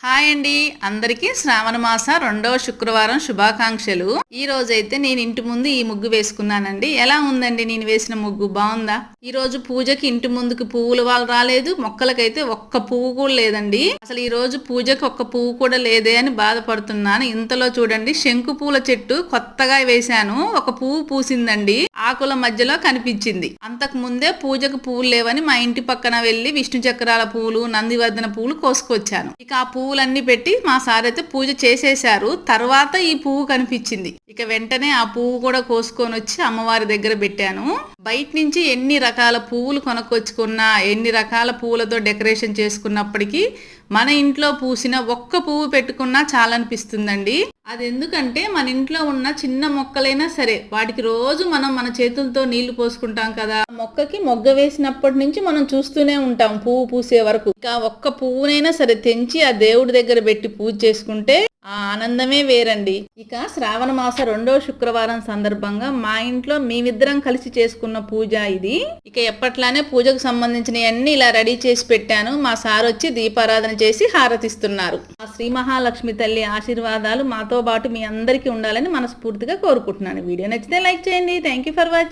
Hi అండి, అందరికీ శ్రావణ మాస రెండవ శుక్రవారం శుభాకాంక్షలు. ఈ రోజైతే నేను ఇంటి ముందు ఈ ముగ్గు వేసుకున్నానండి. ఎలా ఉందండి నేను వేసిన ముగ్గు? బాగుందా? ఈ రోజు పూజకి ఇంటి ముందుకు పువ్వులు వాళ్ళు రాలేదు, మొక్కలకైతే ఒక్క పువ్వు కూడా లేదండి. అసలు ఈ రోజు పూజకి ఒక్క పువ్వు కూడా లేదే అని బాధపడుతున్నాను. ఇంతలో చూడండి, శంకు పూల చెట్టు కొత్తగా వేశాను, ఒక పువ్వు పూసిందండి, ఆకుల మధ్యలో కనిపించింది. అంతకు ముందే పూజకు పువ్వులు లేవని మా ఇంటి పక్కన వెళ్లి విష్ణు చక్రాల పువ్వులు, నందివర్ధన పువ్వులు కోసుకొచ్చాను. ఇక ఆ పువ్వులన్నీ పెట్టి మా సార్ అయితే పూజ చేసేశారు. తర్వాత ఈ పువ్వు కనిపించింది. ఇక వెంటనే ఆ పువ్వు కూడా కోసుకొని వచ్చి అమ్మవారి దగ్గర పెట్టాను. బయట నుంచి ఎన్ని రకాల పువ్వులు కొనుక్కొచ్చుకున్నా, ఎన్ని రకాల పువ్వులతో డెకరేషన్ చేసుకున్నప్పటికీ మన ఇంట్లో పూసిన ఒక్క పువ్వు పెట్టుకున్నా చాలా అనిపిస్తుందండి. అది ఎందుకంటే మన ఇంట్లో ఉన్న చిన్న మొక్కలైనా సరే వాటికి రోజు మనం మన చేతులతో నీళ్లు పోసుకుంటాం కదా. మొక్కకి మొగ్గ వేసినప్పటి నుంచి మనం చూస్తూనే ఉంటాం పువ్వు పూసే వరకు. ఇక ఒక్క పువ్వునైనా సరే తెంచి ఆ దేవుడి దగ్గర పెట్టి పూజ చేసుకుంటే ఆ ఆనందమే వేరండి. ఇక శ్రావణ మాస రెండవ శుక్రవారం సందర్భంగా మా ఇంట్లో మేమిద్దరం కలిసి చేసుకున్న పూజ ఇది. ఇక ఎప్పట్లానే పూజకు సంబంధించిన అన్ని ఇలా రెడీ చేసి పెట్టాను. మా సార్ వచ్చి దీపారాధన చేసి హారతిస్తున్నారు. ఆ శ్రీ మహాలక్ష్మి తల్లి ఆశీర్వాదాలు మాతో పాటు మీ అందరికీ ఉండాలని మనస్ఫూర్తిగా కోరుకుంటున్నాను. వీడియో నచ్చితే లైక్ చేయండి. Thank you for watching.